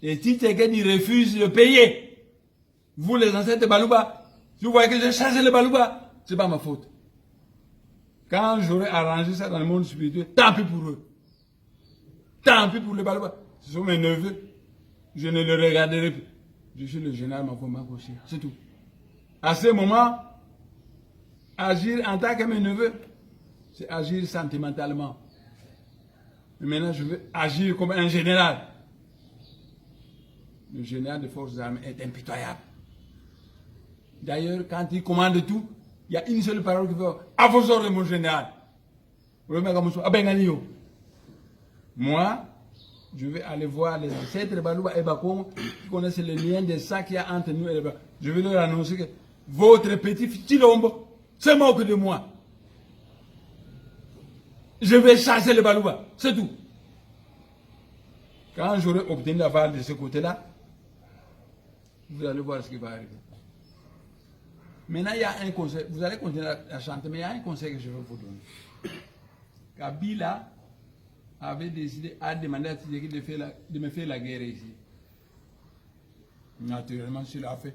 et Tshisekedi refuse de payer. Vous les ancêtres de Balouba, si vous voyez que j'ai chassé le Balouba, c'est pas ma faute. Quand j'aurai arrangé ça dans le monde spirituel, tant pis pour eux. Tant pis pour les Balouba. Ce sont mes neveux. Je ne les regarderai plus. Je suis le général Mafoma Koshi. C'est tout. À ce moment, agir en tant que mes neveux, c'est agir sentimentalement. Mais maintenant, je veux agir comme un général. Le général des forces armées est impitoyable. D'ailleurs, quand il commande tout, il y a une seule parole qui fait « À vos ordres, mon général ». Moi, je vais aller voir les ancêtres de Balouba et Bakongo qui connaissent le lien de sang qu'il y a entre nous et les Balouba. Je vais leur annoncer que votre petit Tilombo se moque de moi. Je vais chasser les Balouba, c'est tout. Quand j'aurai obtenu l'aval de ce côté-là, vous allez voir ce qui va arriver. Maintenant, il y a un conseil. Vous allez continuer à chanter, mais il y a un conseil que je veux vous donner. Kabila avait décidé, a demandé à Tshisekedi de me faire la guerre ici. Naturellement, je l'ai fait.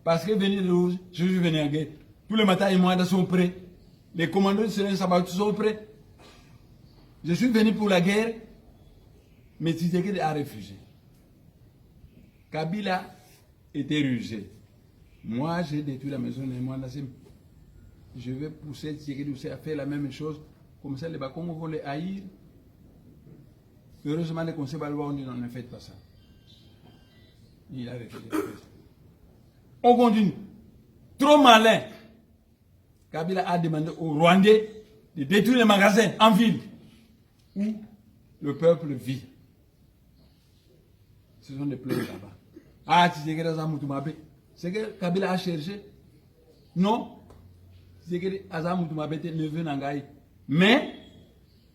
Parce que venir de rouge, je suis venu en guerre. Tous les matins, les moyens sont prêts. Les commandants de Seren Sabat sont prêts. Je suis venu pour la guerre, mais Tshisekedi a refusé. Kabila était rusé. Moi, j'ai détruit la maison de moi. Je vais pousser Tshisekedi à faire la même chose. Comme ça, les Bakongos vont les haïr. Heureusement, les conseils Balouba ont dit non, ne faites pas ça. Il a refusé. On continue. Trop malin. Kabila a demandé aux Rwandais de détruire les magasins en ville où le peuple vit. Ce sont des pleurs là-bas. Ah, Tshisekedi a Moutoumabé. C'est que Kabila a cherché. Non. Tshisekedi a Moutoumabé ne veut n'engager. Mais,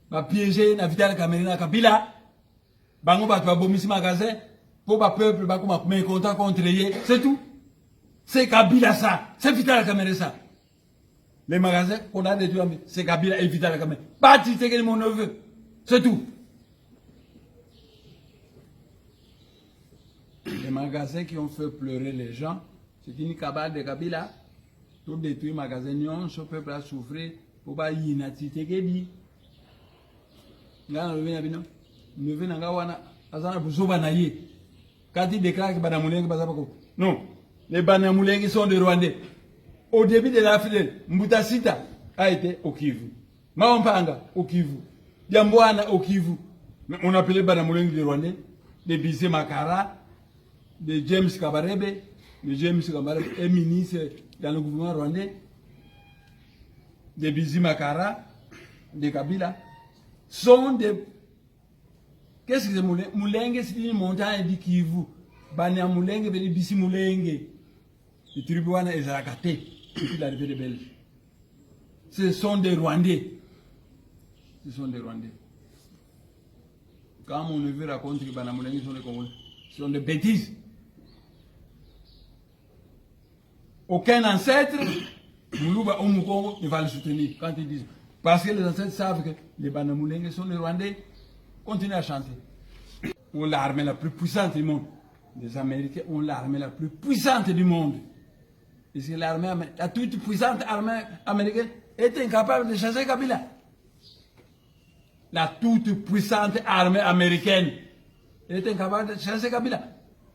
va piéger na Vital Kamerina Kabila. Bango va bomber magasin pour le peuple va comme mécontent contre lui. C'est tout. C'est Kabila ça. C'est Vital Kamerina ça. Les magasins qu'on a détruits, c'est Kabila et Vital Kamerina. Pas Tshisekedi mon neveu. C'est tout. Les magasins qui ont fait pleurer les gens, c'est une cabale de Kabila. Tout détruit les magasins, ce peuple a souffert. Pour pas y na Tshisekedi. Quand il déclare que Banamoulengue non, les Banamoulengue sont des Rwandais. Au début de la fidèle, Mbutasita a été au Kivu. Mawampanga au Kivu. Yambouana au Kivu. Mais on appelait Banamoulengue des Rwandais, des Bissé Makara, de James Kabarebe. Le James Kabarebe est ministre dans le gouvernement rwandais. De Bizi Makara, de Kabila, sont des... Qu'est-ce que c'est Moulenge? Moulenge, c'est une montagne de Kivu. Bania Moulenge, c'est Bisi Moulenge. Le tribunal est ragaté depuis l'arrivée des Belges. Ce sont des Rwandais. Ce sont des Rwandais. Quand mon neveu raconte que Bana Moulenge sont des Congolais, ce sont des bêtises. Aucun ancêtre Moulouba ou Moukongo ne va le soutenir quand ils disent. Parce que les ancêtres savent que les Banamoulengue sont les Rwandais. Continuez à chanter. On a l'armée la plus puissante du monde. Les Américains ont l'armée la plus puissante du monde. Et c'est l'armée, la toute puissante armée américaine est incapable de chasser Kabila. La toute puissante armée américaine est incapable de chasser Kabila.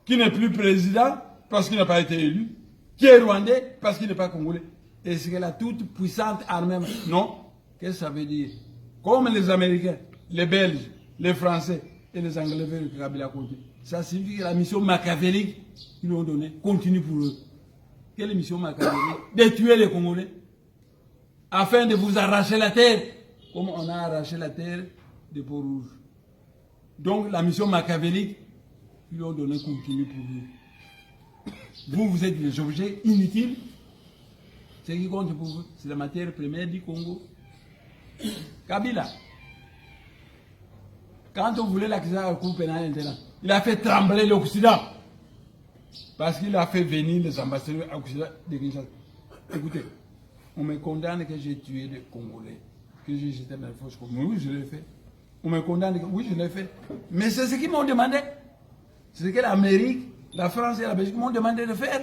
Qui n'est plus président parce qu'il n'a pas été élu. Qui est Rwandais parce qu'il n'est pas Congolais. Est-ce que la toute puissante armée... Non. Qu'est-ce que ça veut dire? Comme les Américains, les Belges, les Français et les Anglais veulent que Kabila continue. Ça signifie que la mission machiavélique qu'ils lui ont donnée continue pour eux. Quelle mission machiavélique? De tuer les Congolais afin de vous arracher la terre, comme on a arraché la terre de Port-Rouge. Donc la mission machiavélique qu'ils lui ont donnée continue pour eux. Vous, vous êtes des objets inutiles. Ce qui compte pour vous, c'est la matière première du Congo. Kabila, quand on voulait l'accuser à la Cour pénale internationale, il a fait trembler l'Occident. Parce qu'il a fait venir les ambassadeurs occidentaux de Kinshasa. Écoutez, on me condamne que j'ai tué des Congolais, que j'ai jeté dans la fosse commune. Oui, je l'ai fait. On me condamne, oui, je l'ai fait. Mais c'est ce qu'ils m'ont demandé. C'est ce que l'Amérique, la France et la Belgique m'ont demandé de faire.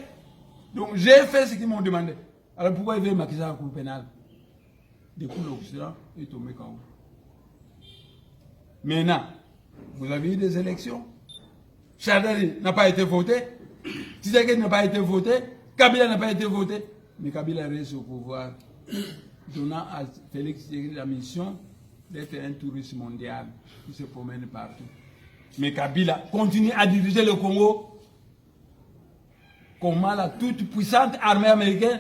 Donc j'ai fait ce qu'ils m'ont demandé. Alors pourquoi ils veulent m'accuser à la Cour pénale? Du coup, l'Occident est tombé KO. Maintenant, vous avez eu des élections. Chadari n'a pas été voté. Tshisekedi n'a pas été voté. Kabila n'a pas été voté. Mais Kabila reste au pouvoir, donnant à Félix Tshisekedi la mission d'être un touriste mondial qui se promène partout. Mais Kabila continue à diriger le Congo. Comment la toute puissante armée américaine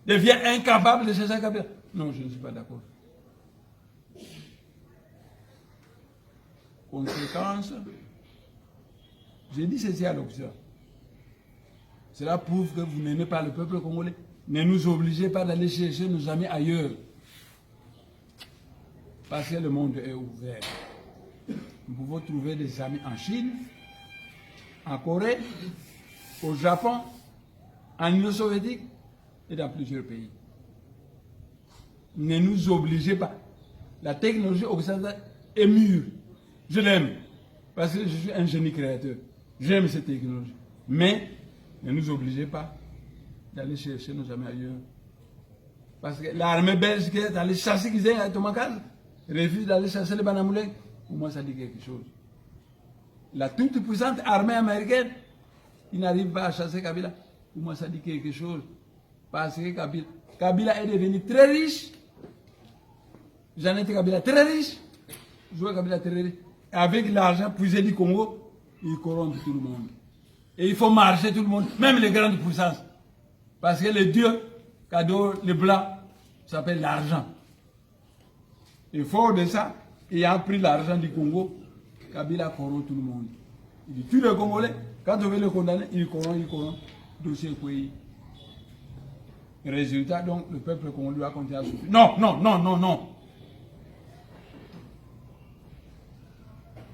devient incapable de chercher Kabila? Non, je ne suis pas d'accord. Conséquence, j'ai dit ceci à l'Occident. Cela prouve que vous n'aimez pas le peuple congolais. Ne nous obligez pas d'aller chercher nos amis ailleurs. Parce que le monde est ouvert. Nous pouvons trouver des amis en Chine, en Corée, au Japon, en Union soviétique et dans plusieurs pays. Ne nous obligez pas. La technologie occidentale est mûre. Je l'aime. Parce que je suis un génie créateur. J'aime cette technologie. Mais ne nous obligez pas d'aller chercher nos amis ailleurs. Parce que l'armée belge qui est allée chasser Kizé à Tomakaz refuse d'aller chasser les Banamoulin. Pour moi, ça dit quelque chose. La toute puissante armée américaine qui n'arrive pas à chasser Kabila, pour moi, ça dit quelque chose. Parce que Kabila est devenu très riche. J'en étais Kabila très riche. Je vois Kabila très riche. Et avec l'argent puisé du Congo, il corrompt tout le monde. Et il faut marcher tout le monde, même les grandes puissances. Parce que le Dieu, cadeau, le blanc, s'appelle l'argent. Et fort de ça, il a pris l'argent du Congo, Kabila corrompt tout le monde. Il dit, tous les Congolais, quand on veut le condamner, il corrompt, dossier pays. Résultat, donc, le peuple congolais doit continuer à souffrir. Non, non, non, non, non.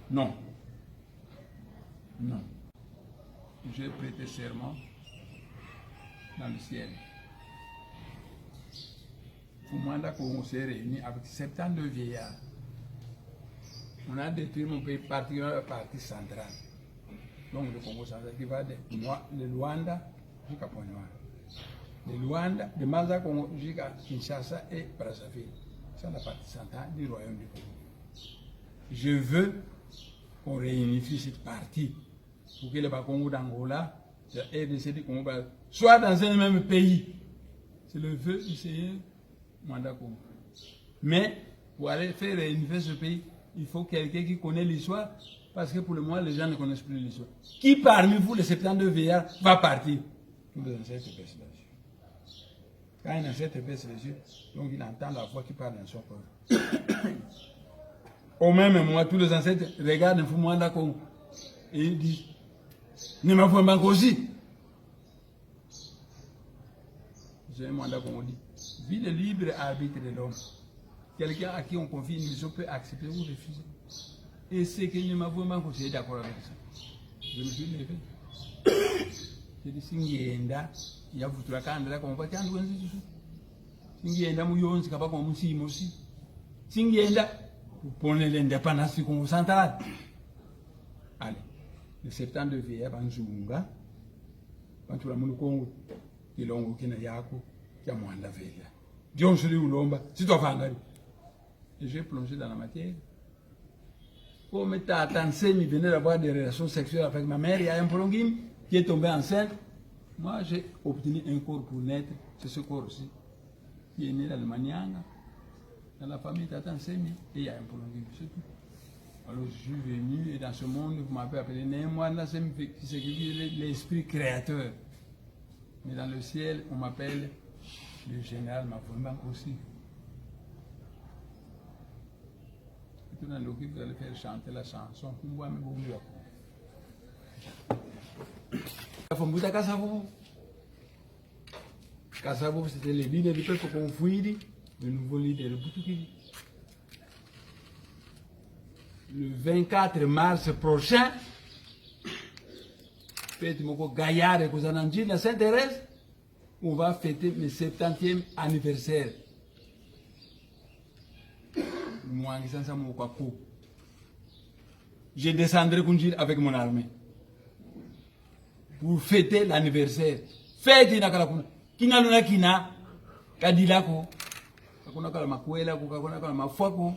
Non. Non. J'ai prêté serment dans le ciel. Fumanda Congo s'est réuni avec 72 vieillards. On a détruit mon pays, particulièrement la partie centrale. Donc le Congo central qui va de Luanda jusqu'à Pont-Noir. De Luanda, de Maza Congo jusqu'à Kinshasa et Brazzaville. C'est la partie centrale du royaume du Congo. Je veux qu'on réunifie cette partie pour que le Congo d'Angola, le RDC du Congo, soit dans un même pays. C'est le vœu du Seigneur Mwanda Congo. Mais pour aller faire réunifier ce pays, il faut quelqu'un qui connaît l'histoire, parce que pour le moment, les gens ne connaissent plus l'histoire. Qui parmi vous, les 72 vieillards, va partir? Tous les ancêtres baissent les yeux. Quand un ancêtre baisse les yeux, donc il entend la voix qui parle dans son corps. Au même moment, tous les ancêtres regardent Mwanda Congo et ils disent, ne m'avoue pas aussi. J'ai Mwanda Congo dit, vie le libre arbitre de l'homme. Quelqu'un à qui on confie une mission peut accepter ou refuser. Et c'est que ne m'avoue pas que j'ai d'accord avec ça. Je me suis levé. J'ai dit, Singienda, il y a foutu la candela comme on va tiendre. Singienda, mouillon, capable comme si aussi. Singienda, pour l'indépendance du Congo central. Allez, le 72 vieillards, Banzunga, Bantura Congo, Kilongo, Kinayako, Yamwanda Vela. Dion Suri Ulomba, si tu as fait et j'ai plongé dans la matière. Comme Tata Nsemi venait d'avoir des relations sexuelles avec ma mère, il y a un prolongim qui est tombé enceinte. Moi, j'ai obtenu un corps pour naître. C'est ce corps-ci qui est né dans le Manianga, dans la famille Tata Nsemi, et il y a un prolongim, c'est tout. Alors je suis venu, et dans ce monde, vous m'avez appelé Mwanda Nsemi, c'est l'esprit créateur. Mais dans le ciel, on m'appelle le général Mavumba aussi. Tout dans l'équipe, vous allez faire chanter la chanson. Kassabou, c'était le leader du peuple Konfouidi, le nouveau leader de Boutoukidi. Le 24 mars prochain, fête Moko Gaillard et Kouzananji, la Sainte-Thérèse, on va fêter le 70e anniversaire. je descendrai Kunjil avec mon armée. Pour fêter l'anniversaire. Fête Nakalakuna. Kina Luna Kina, Kadilako, Kakuna Kalamakuela, Kakuna Kalamafuako,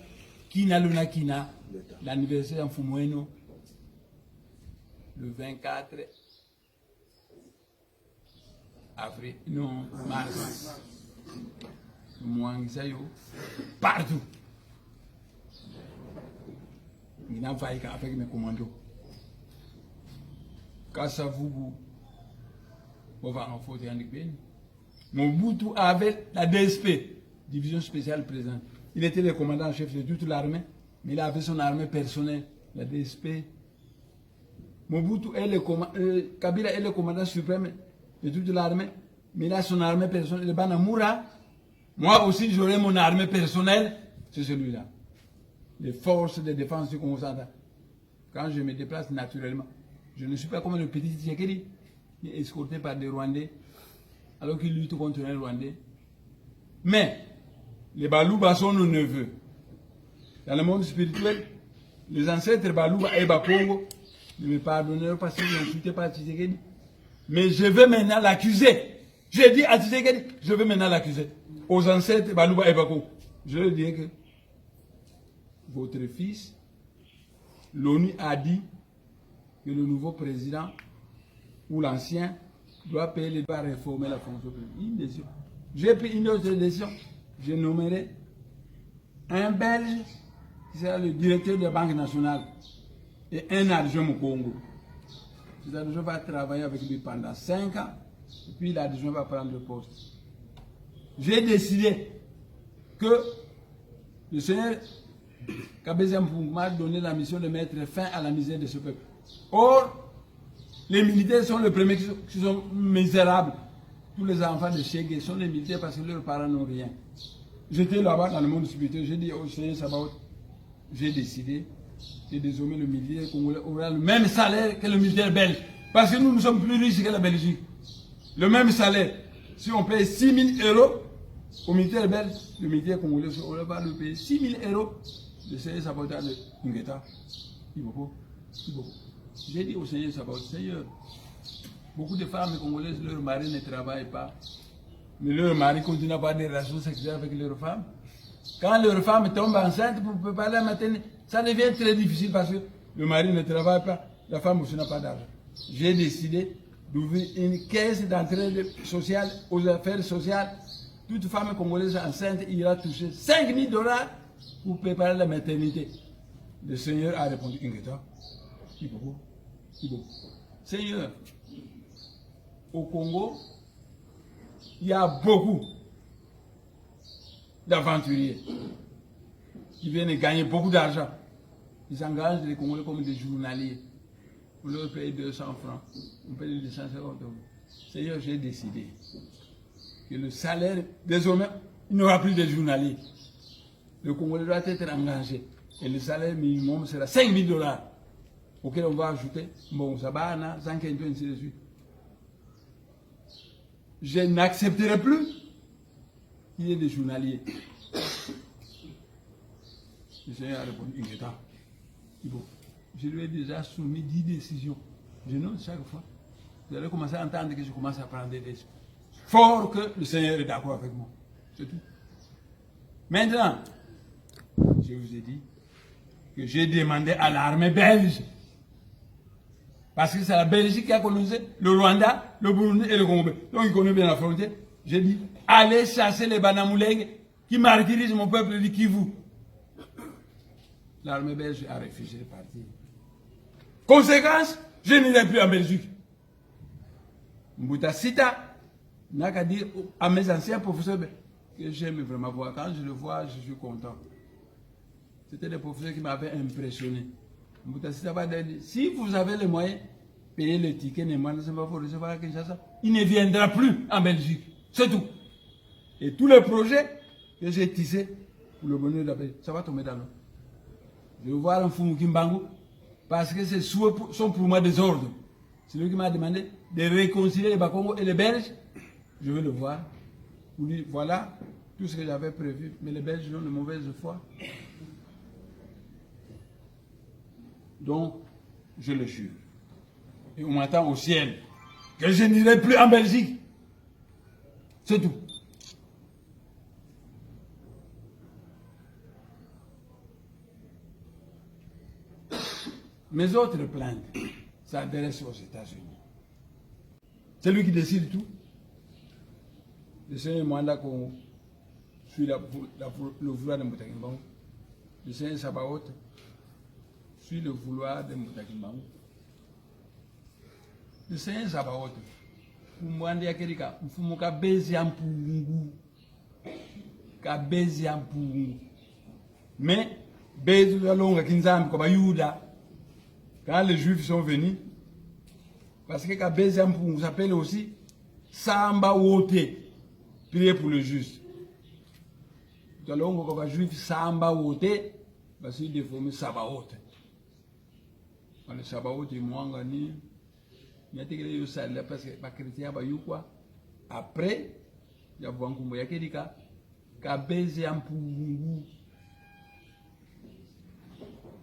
Kina Luna Kina, l'anniversaire en Fumoueno, le 24 avril, non, mars. Mouangisayo, partout. Il n'a pas avec mes commandos. Kassavubu, on va en faute en Ukraine. Mobutu avait la DSP, Division Spéciale Présente. Il était le commandant en chef de toute l'armée, mais il avait son armée personnelle, la DSP. Mobutu est Kabila est le commandant suprême de toute l'armée, mais il a son armée personnelle, le Banamura. Moi aussi, j'aurai mon armée personnelle, c'est celui-là. Les forces de défense du Congo central. Quand je me déplace naturellement, je ne suis pas comme le petit Tshisekedi, qui est escorté par des Rwandais, alors qu'il lutte contre les Rwandais. Mais, les Balouba sont nos neveux. Dans le monde spirituel, les ancêtres Balouba et Bakongo ne me pardonneront pas si je n'insultais pas Tshisekedi. Mais je veux maintenant l'accuser. J'ai dit à Tshisekedi, je veux maintenant l'accuser. Aux ancêtres Balouba et Bakongo. Je leur dirai que votre fils, l'ONU a dit que le nouveau président ou l'ancien doit payer les droits, réformer la fonction publique. Une décision. J'ai pris une autre décision. Je nommerai un Belge qui sera le directeur de la Banque nationale et un adjoint au Congo. Cet adjoint va travailler avec lui pendant 5 ans et puis l'adjoint va prendre le poste. J'ai décidé que le Seigneur Kabeza Mpungu m'a donné la mission de mettre fin à la misère de ce peuple. Or, les militaires sont les premiers qui sont misérables. Tous les enfants de Chegué sont les militaires parce que leurs parents n'ont rien. J'étais là-bas dans le monde spirituel, j'ai dit au Seigneur Sabaoth, j'ai décidé que désormais le militaire congolais aura le même salaire que le militaire belge. Parce que nous sommes plus riches que la Belgique. Le même salaire. Si on paye 6 000 euros au militaire belge, le militaire congolais va le payer 6 000 euros. Le Seigneur Sabaoth de Ngeta. J'ai dit au Seigneur Sabaoth, Seigneur, beaucoup de femmes congolaises, leur mari ne travaille pas. Mais leur mari continue à avoir des relations sexuelles avec leurs femmes. Quand leur femme tombe enceinte pour préparer la maternité, ça devient très difficile parce que le mari ne travaille pas, la femme aussi n'a pas d'argent. J'ai décidé d'ouvrir une caisse d'entraide sociale aux affaires sociales. Toute femme congolaise enceinte ira toucher 5 000 $ pour préparer la maternité. Le Seigneur a répondu, Ingeta, Seigneur, au Congo, il y a beaucoup d'aventuriers qui viennent gagner beaucoup d'argent. Ils engagent les Congolais comme des journaliers. On leur paye 200 francs. On paye les 250 €. Seigneur, j'ai décidé que le salaire, désormais, il n'y aura plus de journaliers. Le Congolais doit être engagé. Et le salaire minimum sera 5 000 $. Auquel on va ajouter, bon, Sabana, 5 et ainsi de suite. Je n'accepterai plus qu'il y ait des journaliers. Le Seigneur a répondu, je lui ai déjà soumis 10 décisions. Je note chaque fois. Vous allez commencer à entendre que je commence à prendre des décisions. Fort que le Seigneur est d'accord avec moi. C'est tout. Maintenant, je vous ai dit que j'ai demandé à l'armée belge, parce que c'est la Belgique qui a colonisé le Rwanda, le Burundi et le Congo. Donc ils connaissent bien la frontière. J'ai dit, allez chasser les Banamoulègues qui martyrisent mon peuple du Kivu. L'armée belge a refusé de partir. Conséquence, je n'irai plus en Belgique. Mbouta Sita n'a qu'à dire à mes anciens professeurs que j'aime vraiment voir. Quand je le vois, je suis content. C'était des professeurs qui m'avaient impressionné. Mbouta Sita va dire, si vous avez les moyens, payez le ticket, il ne viendra plus en Belgique. C'est tout. Et tous les projets que j'ai tissés pour le bonheur de la Belgique, ça va tomber dans l'eau. Je vais voir un Fumu Kimbangu parce que ces souhaits sont pour moi des ordres. C'est lui qui m'a demandé de réconcilier les Bakongo et les Belges. Je vais le voir. Pour lui, voilà tout ce que j'avais prévu. Mais les Belges ont de mauvaise foi. Donc, je le jure. Et on m'attend au ciel. Que je n'irai plus en Belgique. C'est tout. Mes autres plaintes s'adressent aux États-Unis. C'est lui qui décide tout. Le Seigneur Mwanda qu'on suit le vouloir de Moutakimbangu. Le Seigneur Sabaoth suit le vouloir de Moutakimbangu. Le Seigneur Sabaoth, Mwanda Yakerika, Mfumuka Bezi Ampungu. Kabezi Ampungu. Mais, Bezi Longa Kinzambi, comme Yuda. Quand les Juifs sont venus, parce que Kabezi Ampungu s'appelle aussi Samba Wote, prier pour le juste. Tout à l'heure, quand les Juifs Samba Wote, parce qu'ils déforment Sabaoth. Le Sabaoth est moins gagné. Il y a des gens qui parce que les chrétiens sont quoi. Après, il y a beaucoup de gens qui disent Kabezi Ampungu.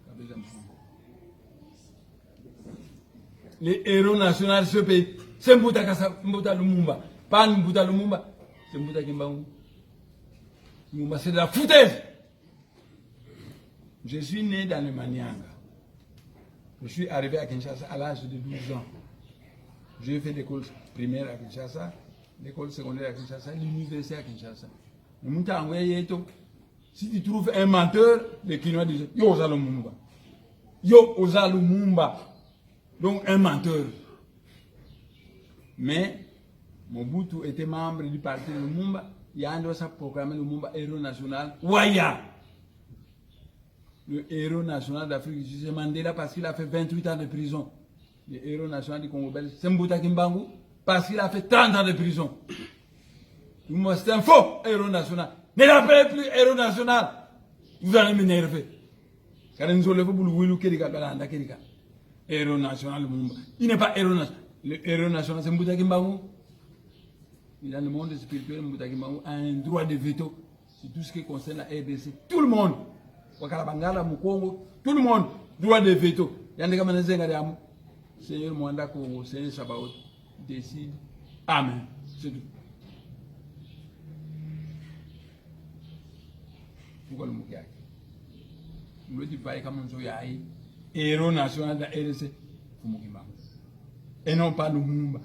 Kabezi Ampungu. Les héros nationaux de ce pays, c'est Mbouta Lumumba. Pas Mbouta Lumumba, c'est Mbouta Kimbangu. Lumumba, c'est de la foutaise. Je suis né dans le Manianga. Je suis arrivé à Kinshasa à l'âge de 12 ans. J'ai fait l'école primaire à Kinshasa, l'école secondaire à Kinshasa, l'université à Kinshasa. Si tu trouves un menteur, les Kinois disent Yo Oza Lumumba. Yo Oza Lumumba. Donc un menteur. Mais Mobutu était membre du parti de Lumumba. Il y a un doit proclamé Lumumba héros national. Waya! Le héros national d'Afrique du Sud, c'est Mandela parce qu'il a fait 28 ans de prison. Le héros national du Congo belge, c'est Mbouta Kimbangu parce qu'il a fait 30 ans de prison. Lumumba, c'est un faux héros national. Ne l'appelez plus héros national. Vous allez m'énerver. Car nous allons vous dire héros national Lumumba. Il n'est pas héros national. Le héros national, c'est Mbouta Kimbangu. Dans le monde spirituel, Mbouta Kimbangu a un droit de veto sur tout ce qui concerne la RDC. Tout le monde. Wakalabangala, Mukongo, tout le monde, droit de veto. Seigneur Mwanda Congo, Seigneur Sabaoth, décide. Amen. C'est tout. Pourquoi le Moukiaki? Nous dit pas comme on dit, héros national de la RDC, et non pas Lumumba.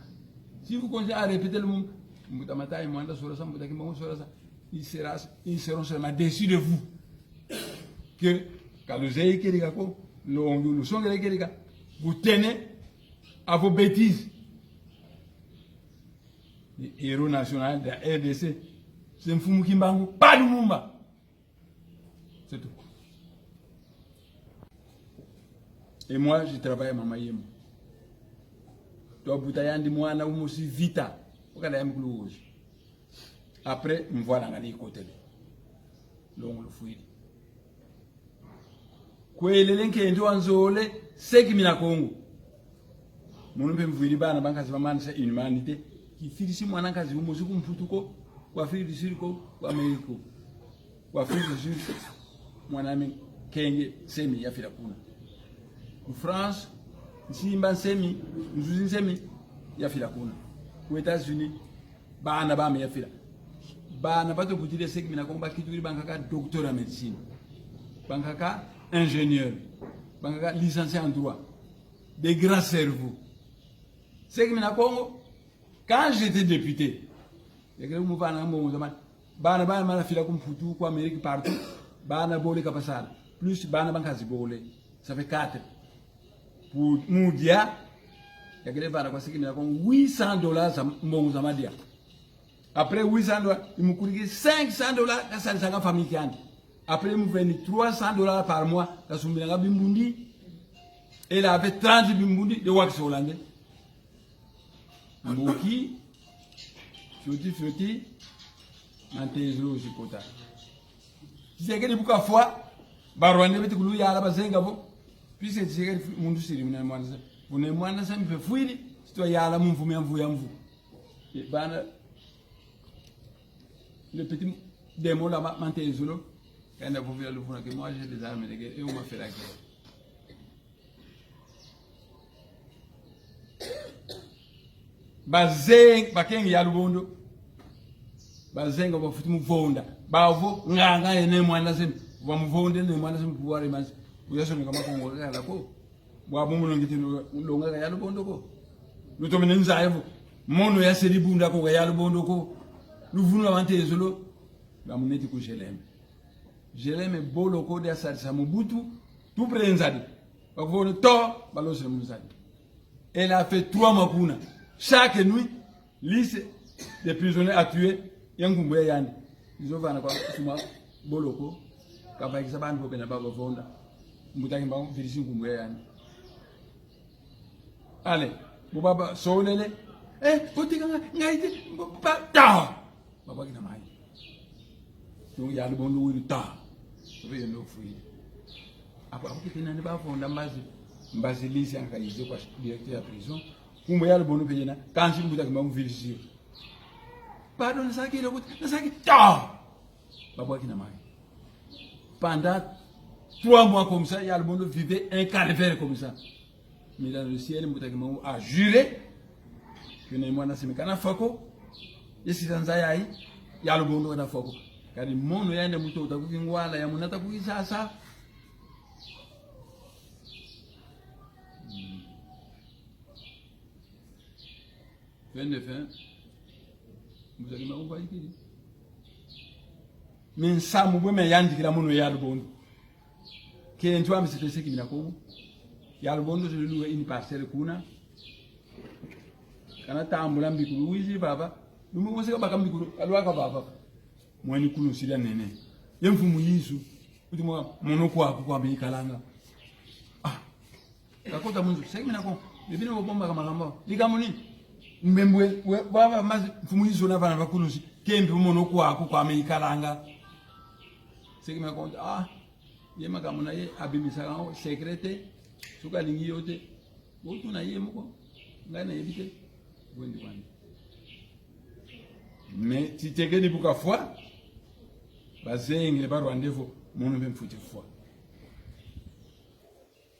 Si vous continuez à répéter le Lumumba, Moutamata et Mwanda Sorasa, Moutakimbangu Sorasa, ils seront seulement déçus de vous. Que quand le Zéhi Kerikako, le son de Kerika, vous tenez à vos bêtises. Le héros national de la RDC, c'est Mfumu Kimbangu, pas Lumumba. C'est tout. Et moi, je travaille à Mamayemo. Toi, Boutayandi, moi, je suis vita. Après, je me vois dans les côtés. Donc, le fouille. Kwelele nkendo anzole seki mina Kongo. Munu pe mvili bana banka zimamana sa humanité qui filisi mwana kazi umuzi kumputuko kwa Afrique du Sud ko kwa Amerika. Kwa Afrique du Sud mwana mi kenge semi ya fila kuna. En France simba semi, nzuzi semi ya fila kuna. Aux États-Unis bana ba me ya fila. Bana bato kutile seki mina Kongo bakituri banka ka docteur en médecine. Banka ka ingénieur, licencié en droit, des grands cerveaux. C'est que quand j'étais député, il y a plus ça fait 4. Pour Moudia, il y a $800 après 800$, il me coûte $500 à sa famille. Après, il me venait $300 par mois. La Soumbina Bimbundi. Et il avait 30 Bimbundi de wax hollandais. Mouki, Fioti, Mantezlo aussi pota. Si c'est que des boucas fois, Barouane veut te glouer à la Bazengavo. Puis c'est que mon dossier, vous n'avez moins ça me fait fouiller. Si toi y a la moum, vous m'envoyez en vous. Et ben, le petit démon là, Mantezlo. Quand vous voyez le fond, moi j'ai des armes de guerre et on m'a fait la guerre. bakengi ya lubondo bazenga bafuti muvonda bavo nganga ene mwana sem bamuvonde ne mwana sem kuwari mas uyaso ngama kongo kala ko bwabo muno ngiti longa ya lubondo ko lutomene nzayevo mono ya seribunda ko ya lubondo ko luvunu avantezo lo bamuneti ku Jeleme bolo ko de asarisa Mobutu tout prenzadi bakuvona to balose muzadi. Elle a fait 3 mois. Chaque nuit, liste des prisonniers à tuer. Yankumbu yandi. Ils ont fait un suma boloko. Kaba kisaban ko bena baba vonda. Mutaki mba virisi nkumbu yandi. Allez, baba sonele. Potika ngaite ba ta. Baba kina mai. Donc il y a le bon louis de ta. Vous voyez no free. Après kina ne ba vonda mbazi. Mbazi lisi ankayize kwa directeur ya prison. Kumbe yale bonu pejena kansi mbuta kama mvirisi. Pardon nasaki le route nasaki ta. Babo kina mai. Pendant 3 mois comme ça, yale bonu vivait un calvaire comme ça. Mais dans le ciel mbuta kama a juré que ne mwana semekana fako. Yesi tanzaya yi yale bonu na fako. Kadi mono yande muto utakukingwala ya munata kukisasa. Fin de fin, vous allez m'envoyer qui? Mais ça, vous pouvez me yandi qui la mono yal bon. Qui est un toit, mais c'est ce qui me l'a connu. Yal bon, je loue une parcelle kuna. Quand on a un bicou, oui, papa. Nous me conseillons pas comme bicou, à l'oie papa. Moi, nous connaissons si la nene. Yem fu muyisu. Dis-moi, mon quoi, pourquoi me kalanga? Ah, la côte à mon c'est que nous le bien au bon maramamba. Digamoni. Mbembwe baba mazi fumuyizo na bana bakulusi kembe umono kwa ameikalanga sekime konta yema kamuna ye abimisa ngo secrete suka lingi yote botu na ye muko ngana yebite wendi kwani mais ti tegeni buka foi bazengi ba rendez-vous mono bemfuti foi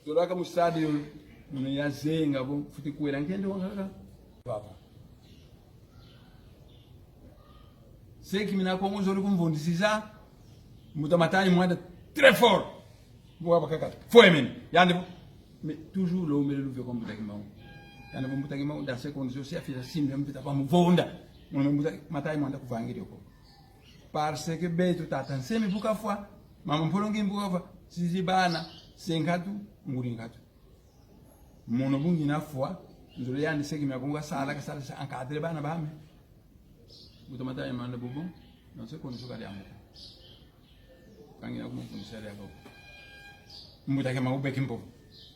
dolaka mu stadium muno yazenga bo futi kuera ngende wangaka papa. C'est qui m'a connu aujourd'hui comme vous dites ça, mutamatani moi très fort. Moi pas kaka. Faut aimer. Mais toujours l'homme le veut comme mutakima. Yande bo mutakima dans ces conditions c'est affaire simple même pas mu vonda. Mon mutakmatani moi ndakuvangira yoko. Parce que beto tata nsemi buka fois, mama mpolongi buka fois, sisi bana, senkatu nguringatu. Mon bungi na fois ndolo yandi seki myakunga sala kasala encadrer bana bame mutomata yamanda bobo non se konso kali amu kangi na kumfundisha yako mutake mabeke mpo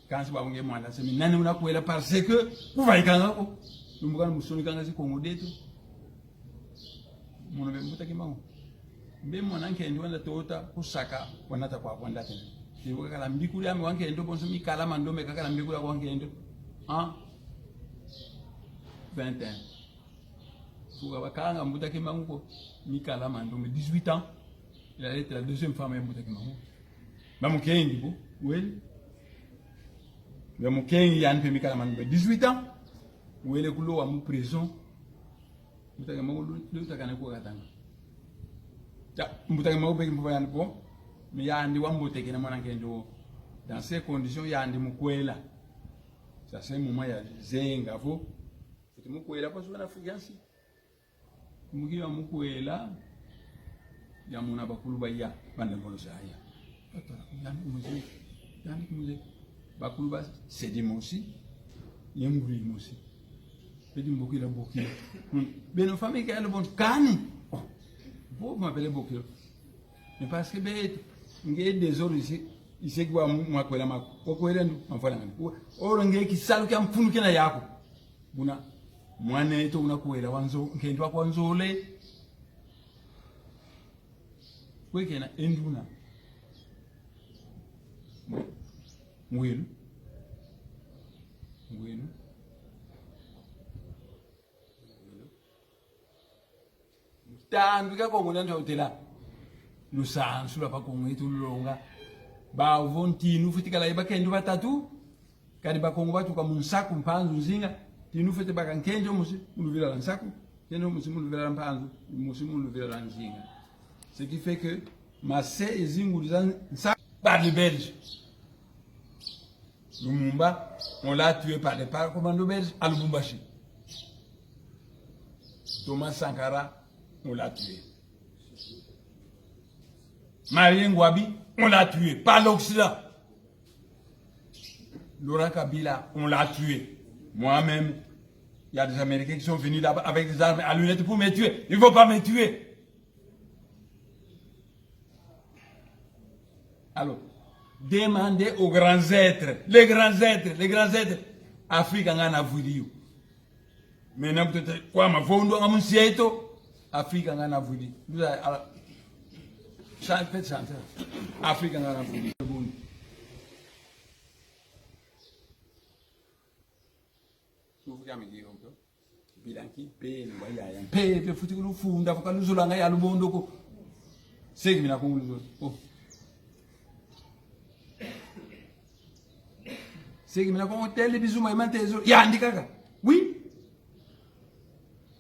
kansi babunge mwanda semi nani unakwela parce que kuvaikanga ko lumukana musoni kanga sikongo detu mono be mutake mawu mbe mwana nkendi wanda tota kusaka wanata kwa kwanda tena ndibuka kala mbikuli yami wanke ndo bonso mikala mandome kakala mbikuli kwa wanke ndo 20 ans. Pour avoir Moutaki Mango, Mikala Mando, 18 ans, il a été la deuxième femme à Moutaki Mango. Maman Kendi, oui. Maman Kendi, Yann Mikala Mando, 18 ans, où elle est coulée à mon prison. Moutaki Mango, le Takanako Katanga. Moutaki Mango, mais il y a un diwan qui est dans ces conditions, il y a un dimukwela. Ça c'est un moment, il y a Zenga, vous. Mukwela kwa sababu nafikiasi mugiwa mukwela ya muna bakulu baya bande ngolo saya yani muze bakulu ba sedi mosi yenguri mosi pedi mbokila bokila beno famille ka le bon kani vous m'appelez bokila mais parce que be ngé désolé ici kwa mukwela mako kwela ndu mafala ngani oro ngé kisalu kya mpunu kena yako buna mwana eto unakuwela wanzo nkendi wako wanzole kwekena enduna mwelu tandika kongo nando hotela nusansu la pakongo etu longa ba vontinu futika la iba kendu batatu kadi bakongo batu kwa munsaku mpanzu zinga tu nous fais pas kenjo musi nous vira lansaku kenjo musi nous vira mpanzo musi nous vira lanzinga. Ce qui fait que ma sœur ezingu ça par les Belges. Lumumba, on l'a tué par les commandos belges à Lubumbashi. Thomas Sankara, on l'a tué. Marien Ngouabi, on l'a tué par l'Occident. Laurent Kabila, on l'a tué. Moi-même, il y a des Américains qui sont venus là-bas avec des armes à lunettes pour me tuer. Il ne faut pas me tuer. Alors, demandez aux grands êtres, les grands êtres, Afrique en a voulu. Maintenant, quoi, ma fondo en mon siège, Afrique en a voulu. Vous avez, faites chanter. Afrique en a voulu. Bilanki pe no bayaya pe futhi kulufunda fukaluzula ngaya lubondo ko seki mina kunguluzula oh seki mina ko hotel bizuma imantezo yandi kaka oui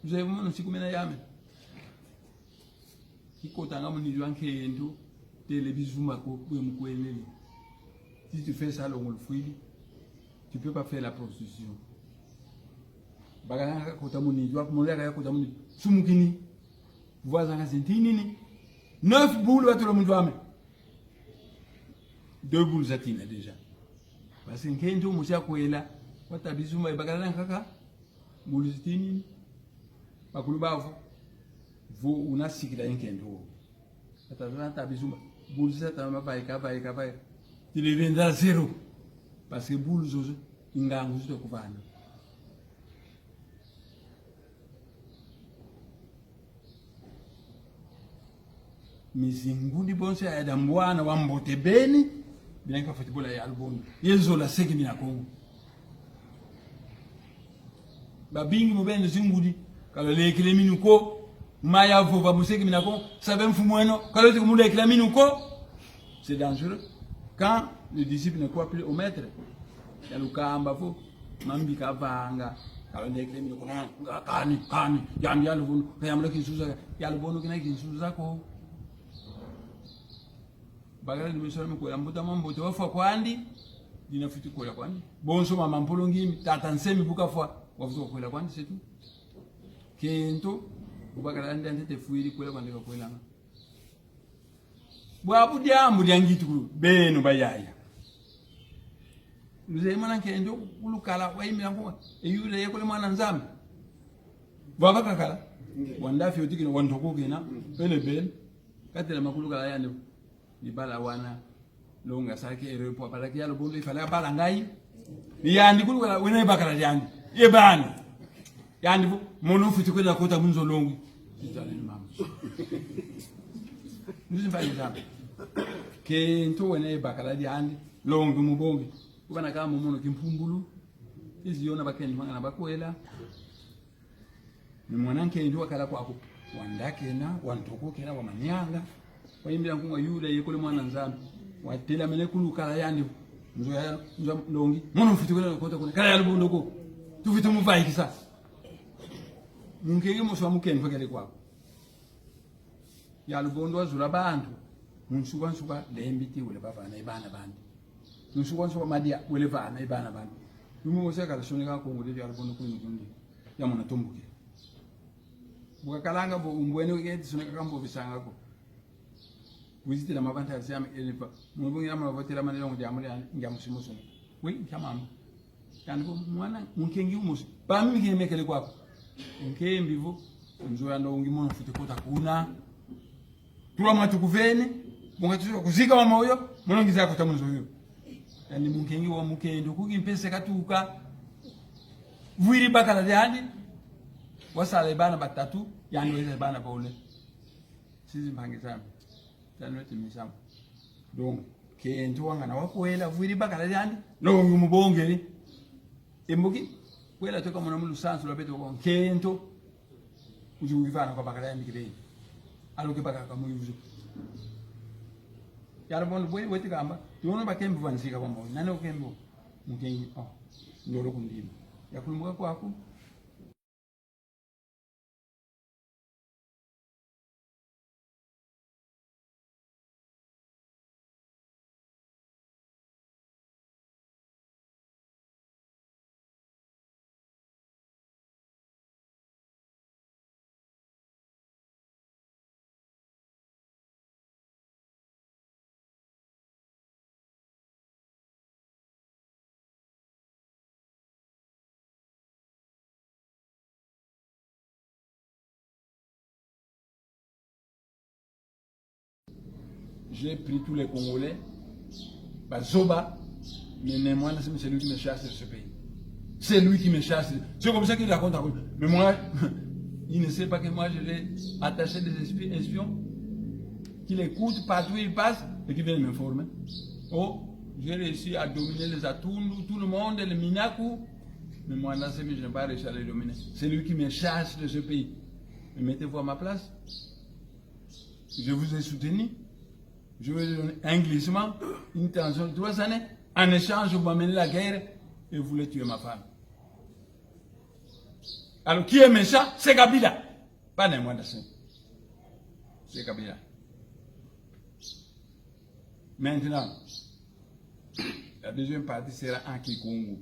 vous avez mon sikumena yame ikota ngamuni jwankendo tele bizuma ko bwemkwelele si tu fais ça l'ongolfuili tu peux pas faire la prostitution. Bagana kotamuni jwa kumoleka kotamuni sumukini voisin sentini ni 9 boules batolo mujwame 2 boules zatina déjà parce que nkendo musha kwela watabizuma bagana kaka boules zitini bakulu bavu vo unasikira nkendo atazana tabizuma boules zatama baika il reviendra zéro parce que boules zozo ingangu zito kuvana. Mizingudi bonse ya dambwana wa mbote beni bianka football ya album yezo la segini ya Kongo babingi mubende zingudi kala lekile minuko maya vova museki minako savem fumweno kala tu kumule lekile minuko c'est dangereux quand le disciple ne croit plus au maître ya lukamba fo mambi kavanga kala lekile minuko kani yandi ya lubono kayamla kisuza ya lubono kina kisuza ko bagala ni misoro mko mbuta mambo to fa kwandi dina fiti ko la kwandi bonso mama mpolo ngimi tata nsemi buka fa wafuzo ko la kwandi setu kento ubagala ndande te fuiri ko la kwandi ko la bwabu diambu diangitu beno bayaya luze mana kendo ulukala waimira ngo eyule yeko le mwana nzambe bwaka kala wanda fi otiki wandoko kina bele katela makulu kala yande ibala wana longa sake erepo apalaki yalo bondo ifala bala ngai yandi kulukala wena bakala yandi yebana yandi mono futi kwenda kota munzo longu itale mama nuzimba yamba ke nto wena bakala yandi longu mubongi kubana kama mono kimpumbulu iziona bakeni mwana bakwela ni mwananke ndio akala kwako wandake na wantoko kena wa manyanga wayimbira nkunga yule yekole mwana nzambe watela mele kulukala yandi nzo longi mono mfuti kwela kota kuna kala yalubondo ko tufite muvai kisa munkege muswa mukeni fakele kwako yalubondo azula bantu munsuka lembiti ule bavana ibana bantu munsuka madia ule vana ibana bantu lumoseka lashonika ko ngule yalubondo kunyundi yamona tombuke bukakalanga bo umbwene uketi soneka kambo bisanga ko visite la mavanta ya siame elipa mbungi ama votela manelo ngiyamule ngiyamusimo sono we chamama kandi ko mwana munkengi umusi bami ngimekele kwako nkembi vo nzoya ndo ngimono futi kota kuna tuwa matukuvene mungatuzwa kuzika wa moyo munongiza ko tamunzo yo yani munkengi wa mukendo kukimpese katuka vuiri bakala yandi wasale bana batatu yani weze bana baule sisi mpangiza tano timisamo donc kento wanga na wakwela vuiri bakala yandi no ngumubongeri embuki kwela toka mwana mulu sansu lwabeto ko kento ujuvana kwa bakala yandi kire aloke bakala kamuyuzu yaro bono boy wetikamba yono bakembu vansika kwa moyo nane okembu mukengi ndoro kundima ya kulumuka kwako. J'ai pris tous les Congolais, Zoba, mais moi, c'est lui qui me chasse de ce pays. C'est lui qui me chasse. C'est comme ça qu'il raconte. Mais moi, il ne sait pas que moi, je l'ai attaché des espions, qu'il écoute partout où il passe et qui viennent m'informer. Oh, j'ai réussi à dominer les Atundu, tout le monde, les Minaku. Mais moi, là, je n'ai pas réussi à les dominer. C'est lui qui me chasse de ce pays. Mais mettez-vous à ma place. Je vous ai soutenu. Je vais donner un glissement, une tension de 3 années. En échange, vous m'amenez la guerre et vous voulez tuer ma femme. Alors, qui est méchant? C'est Kabila. Pas de moi de ça. C'est Kabila. Maintenant, la deuxième partie sera en Kikongo.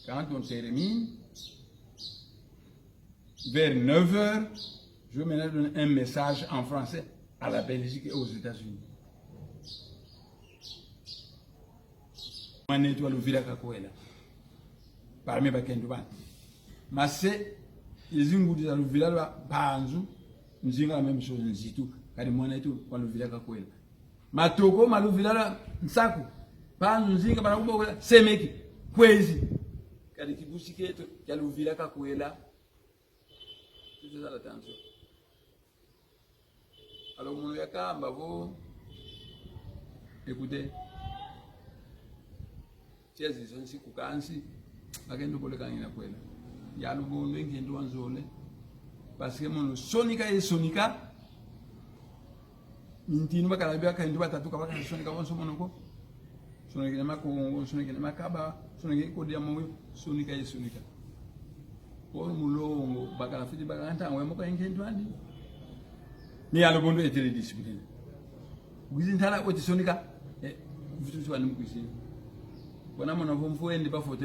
Quand on termine, vers 9h, je vais maintenant donner un message en français à la Belgique et aux États-Unis. Mane tu aluvira kakoela. Parmi bakendu bana. Mase izingu di aluvira ba banzu nzinga la même chose nzitu kadi mwana tu aluvira kakoela. Matoko maluvira nsaku. Banzu nzinga bana kubokola semeki kwezi. Kadi kibusiketo aluvira kakoela. C'est ça l'attention. Alors, mon yakamba, vous écoutez, si vous avez kukansi, bakendo koleka ngina kwela. Ya lubondo ngendo wanzole. Parce que mon sonika et sonika ntinu bakalabia kendo batatuka baka sonika wonso monoko. Sonika na Kongo, sonika na Makaba, sonika ko dia moyo, sonika et sonika. Pour mulongo bakala fiti bakanta ngwe moko ngendo andi. Ni ya lubondo etele discipline. Gwizintala oti sonika, vutu tu animu kwisi. Bona mona vomfo endi ba foto